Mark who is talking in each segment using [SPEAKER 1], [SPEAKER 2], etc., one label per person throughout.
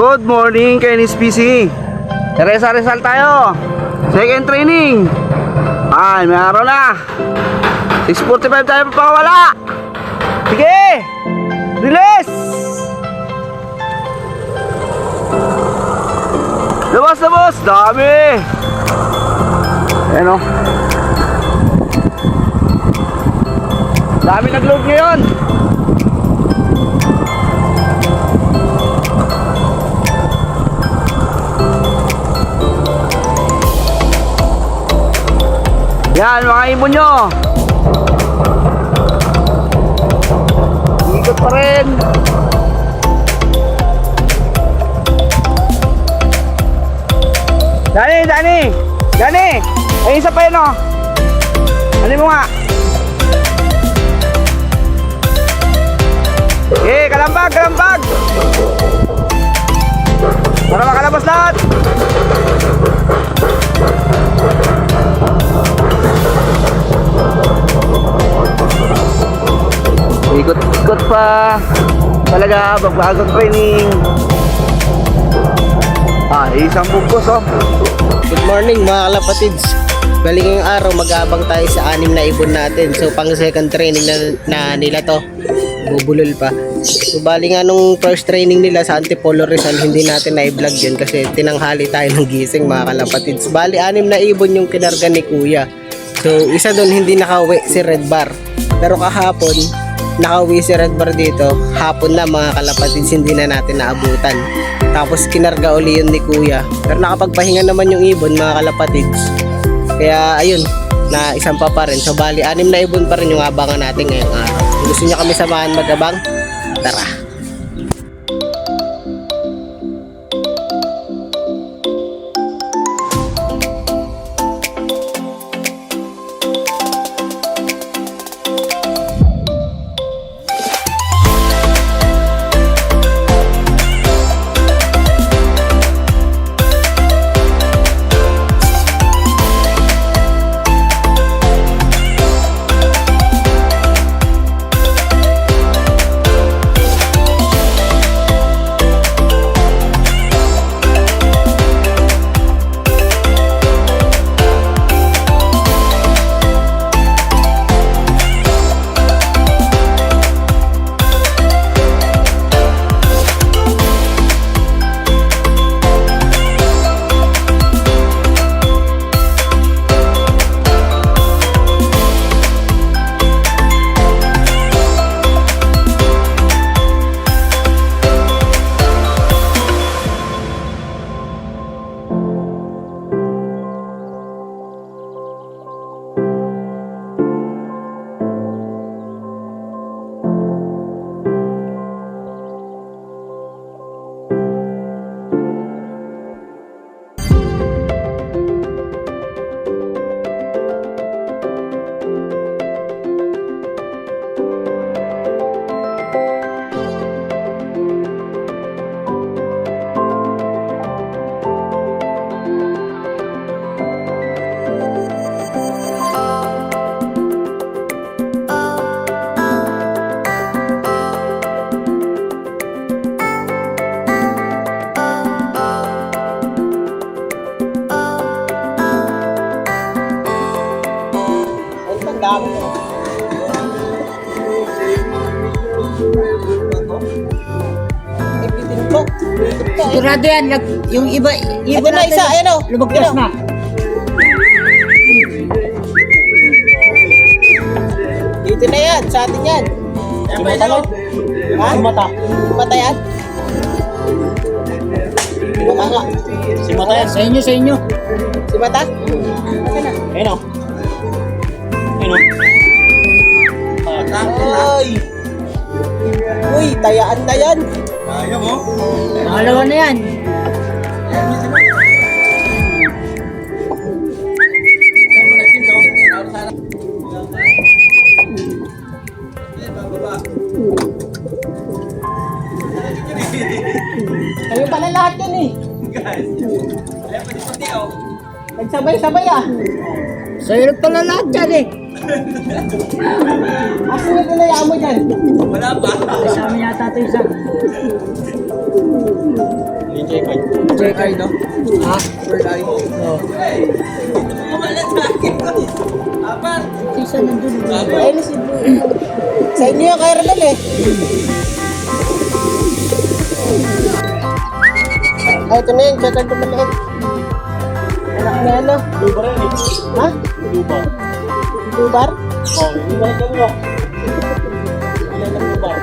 [SPEAKER 1] Good morning kay NSPC. Resa-resal tayo. Second training. Ay, may araw na. 6:45 tayo papakawala. Sige. Release. Labas na boss. Dami. Ayan o. Dami nag-load ngayon. Yan mga ibon nyo. Ikot pa rin. Dani ay isa pa yun o. Ano mo nga. Kalambag para makalabas lahat. Ikot pa talaga bagbagong training. Isang bugkos oh.
[SPEAKER 2] Good morning mga kalapatids. Bali ngayong araw mag-aabang tayo sa 6 na ibon natin. So pang second training na nila to. Bubulol pa. So bali nga nung first training nila sa Antipolo Rizal, hindi natin na-vlog yun kasi tinanghali tayo ng gising mga kalapatids. Bali 6 na ibon yung kinarga ni Kuya. So isa doon hindi nakauwi, si Red Bar. Pero kahapon nakauwi si Red Bar dito. Hapon na mga kalapatids, hindi na natin naabutan. Tapos kinarga uli yun ni Kuya. Pero nakapagpahinga naman yung ibon mga kalapatids. Kaya ayun, na isang pa rin. So bali 6 na ibon pa rin yung abangan natin ngayong araw. Kung gusto niya kami samahan magabang, tara.
[SPEAKER 3] Sigurado yan, yung iba
[SPEAKER 2] na isa, ayan o.
[SPEAKER 3] lumagpas na.
[SPEAKER 2] Dito na yan, sa atin yan. Si Mata no? Ha? Si Mata. Si Mata yan? Si Mata nga. Si Mata yan.
[SPEAKER 3] Sa inyo.
[SPEAKER 2] Si Mata? Ayan o. Ay! Uy, tayaan na yan.
[SPEAKER 1] Ayaw mo?
[SPEAKER 3] Pangalawa na yan.
[SPEAKER 2] Kayo pala lahat yan eh. Nagsabay-sabay ah.
[SPEAKER 3] Sa'yo pala lahat yan eh.
[SPEAKER 2] Asa na tinayaan mo dyan?
[SPEAKER 1] Wala pa.
[SPEAKER 3] Kasama yata ito isa. Check eye, no? Ha? Oo. Isa nandun.
[SPEAKER 2] Ayun na si Blue. Sa inyo yung kay Ronel eh. Ay, ito na yun. Check-out na maliit. Anak na ano? Dubar yan eh. Ha? Dubar. Dubar? Oo, dubar ka mo. Ilan ang dubar?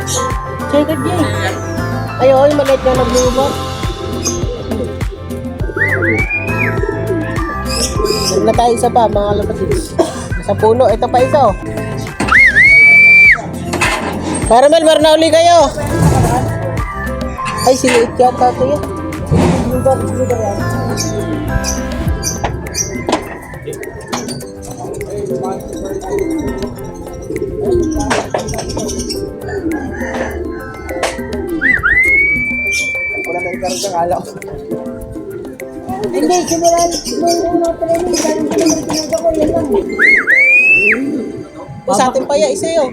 [SPEAKER 2] Check-out yan. Ay, oo, yung maliit na nag-dubar. Meron na tayo isa pa, mga kalapatid. Sa puno, ito pa isa oh. Caramel, meron na uli kayo. Ay, siliit yata ito yan.
[SPEAKER 1] Wala na ikaw sa kala ko.
[SPEAKER 3] Hindi, simulan. Simulan training. Parang pinag ako, yan lang.
[SPEAKER 2] Sa atin pa yan, isa yun.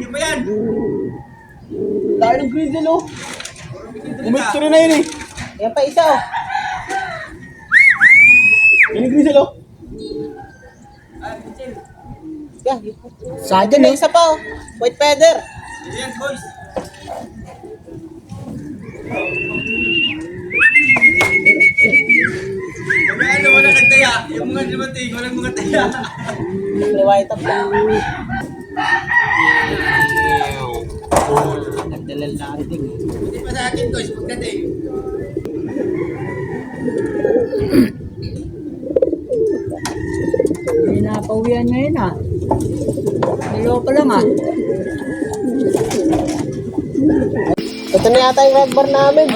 [SPEAKER 1] Dahil ng green din, oh. Umit na yun, eh.
[SPEAKER 2] Yan pa isa oh.
[SPEAKER 1] Yan yung green, oh.
[SPEAKER 2] Yan.
[SPEAKER 3] Sa atin,
[SPEAKER 2] May isa pa oh. White feather.
[SPEAKER 4] Ano wala nagtaya? Yung mga dumating, walang mga taya.
[SPEAKER 2] May white up lang. Nagdalal na ating.
[SPEAKER 4] Hindi pa sa akin, guys, pagdating.
[SPEAKER 3] Hindi na pauwian ngayon, ha? Dalawa pa lang, ha?
[SPEAKER 2] Ito na yata yung red bar namin.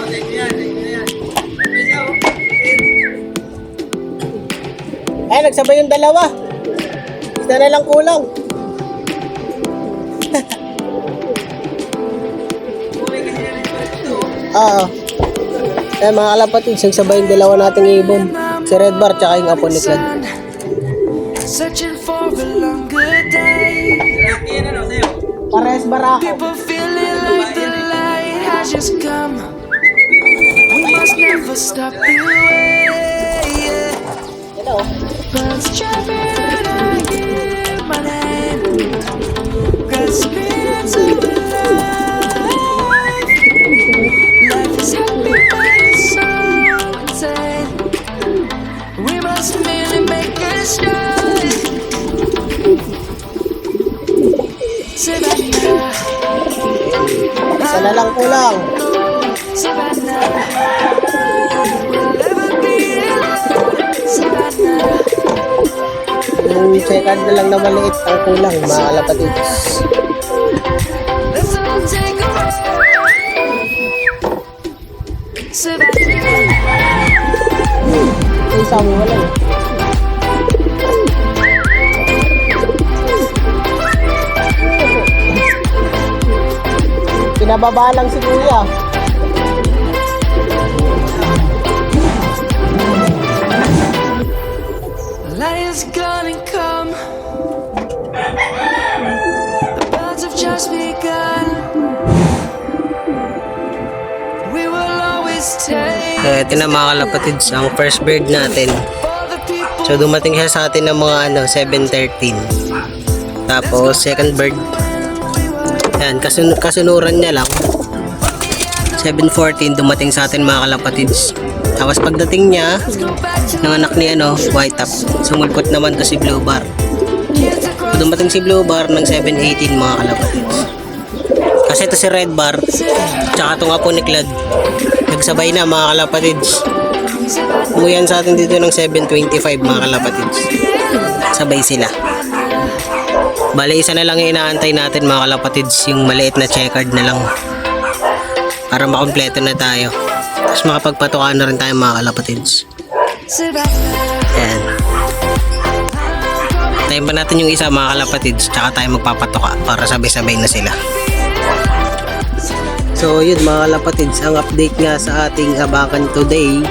[SPEAKER 2] Ay, nagsabay yung dalawa. Isa na lang kulang. Oo. Eh mga kalapatid, nagsabay yung dalawa nating ibon. Si Red Bar tsaka yung apo ni Clad.
[SPEAKER 5] Searching for a longer day.
[SPEAKER 2] Pares barako.
[SPEAKER 5] People feeling like the light has just come. We must never stop the way.
[SPEAKER 2] Hello.
[SPEAKER 5] Birds chirping and I hear my name. Grasping to life. Life is happy but it's so insane. We must merely make a start. Savannah,
[SPEAKER 2] Isa na lang kulang.
[SPEAKER 5] Savannah, we'll never be alone. Savannah,
[SPEAKER 2] Yung check-out na lang na maliit ang kulang, mga kalapatid.
[SPEAKER 5] let's all take a ride. Savannah,
[SPEAKER 2] Yung isa mo wala eh. Pinababa lang si Kuya.
[SPEAKER 5] light is gonna come. The birds have just begun. We will always take
[SPEAKER 2] Ito na mga kalapatids, ang first bird natin.
[SPEAKER 5] for the people.
[SPEAKER 2] So dumating siya sa atin ng mga 7:13. Tapos second bird, yan, kasunuran niya lang. 7:14 dumating sa atin mga kalapatids. Tapos pagdating niya, ng anak ni White Top, sumulpot naman to si Blue Bar. So, dumating si Blue Bar ng 7:18 mga kalapatids. Kasi ito si Red Bar, tsaka itong apo ni Clad, nagsabay na mga kalapatids. Umuyan sa atin dito ng 7:25 mga kalapatids. Sabay sila. Bale, isa na lang yung inaantay natin mga kalapatids, yung maliit na checkered na lang. Para makompleto na tayo. Tapos makapagpatukaan na rin tayo mga kalapatids.
[SPEAKER 5] Savannah,
[SPEAKER 2] Ayan. Tayo pa natin yung isa mga kalapatids, tsaka tayo magpapatuka para sabay-sabay na sila. So yun mga kalapatids, ang update nga sa ating abakan today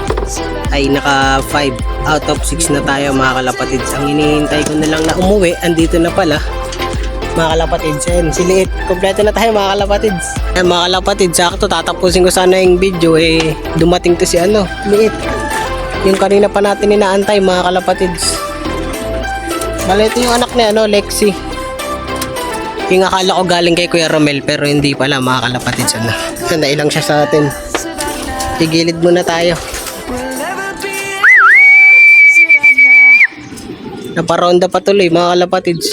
[SPEAKER 2] ay naka 5 out of 6 na tayo mga kalapatids. Ang hinihintay ko na lang na umuwi, andito na pala. mga kalapatids. Ayan, si Liit. Kompleto na tayo mga kalapatids. Ayan mga kalapatids, sakto tatapusin ko sana yung video dumating to si Liit. Yung kanina pa natin inaantay mga kalapatids. Bale, ito yung anak ni Lexi. Yung akala ko galing kay Kuya Romel pero hindi pala mga kalapatids. Nailang siya sa atin. Tigilid muna tayo. Naparonda pa tuloy mga kalapatids.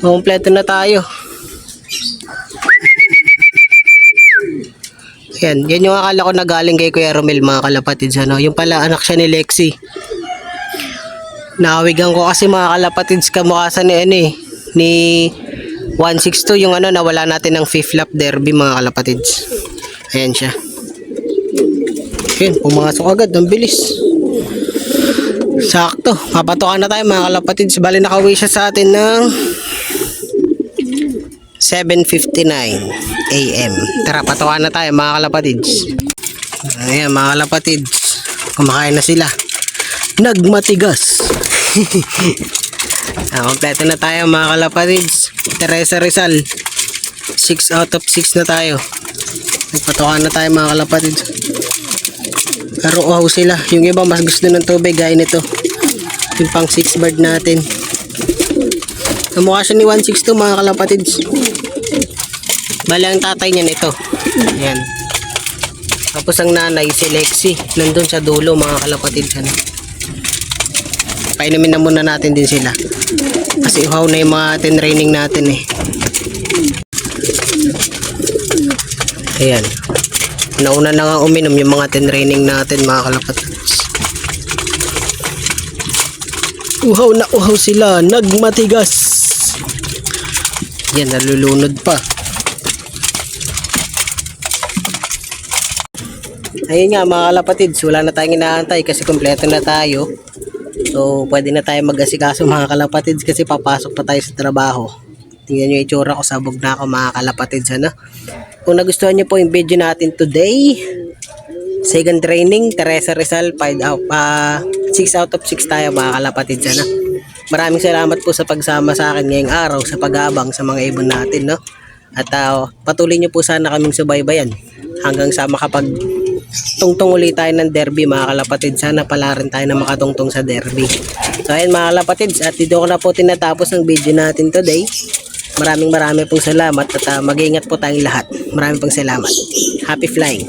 [SPEAKER 2] Kompleto na tayo. Yan yung akala ko na galing kay Kuya Romel mga kalapatids. Yung pala anak siya ni Lexi. Nahawigan ko kasi mga kalapatids kamukha sa ni 162 yung nawala natin ng 5th lap derby mga kalapatids. Ayan siya. Ayan, pumasok agad. Ang bilis. Sakto. Papatukan na tayo mga kalapatids. Bali nakauwi siya sa atin ng 7:59 AM. Tara, patukan na tayo mga kalapatids. Ayan mga kalapatids. Kumakain na sila. Nagmatigas. Kompleto na tayo mga kalapatids. Teresa Rizal 6 out of 6 na tayo. Nagpatukan na tayo mga kalapatids. Pero uhaw sila. Yung iba mas gusto ng tubig gaya nito. Yung pang 6 bird natin. Kamukha siya ni 162 mga kalapatids. Bali ang tatay niya nito. Ayan. Tapos ang nanay si Lexi. Nandun sa dulo mga kalapatids. Painumin na muna natin din sila. Kasi uhaw na yung mga training natin Ayan. Nauna na nga uminom yung mga training natin mga kalapatids. Uhaw na uhaw sila. Nagmatigas. Yan, nalulunod pa. Ayun nga mga kalapatids, wala na tayong inaantay kasi kompleto na tayo. So pwede na tayo mag-asikaso mga kalapatids kasi papasok pa tayo sa trabaho. Tingnan nyo yung itsura ko, sabog na ako mga kalapatids. Kung nagustuhan nyo po yung video natin today, second training, Teresa Rizal 6 out of 6 tayo mga kalapatids. Maraming salamat po sa pagsama sa akin ngayong araw sa pag-aabang sa mga ibon natin. At patuloy nyo po sana kaming subaybayan hanggang sa makapag tungtong ulit tayo ng derby mga kalapatids. Sana pala rin tayo na makatungtong sa derby. So ayun mga kalapatids, at dito ko na po tinatapos ang video natin today. Maraming pong salamat at mag-iingat po tayong lahat. Maraming pong salamat. Happy flying.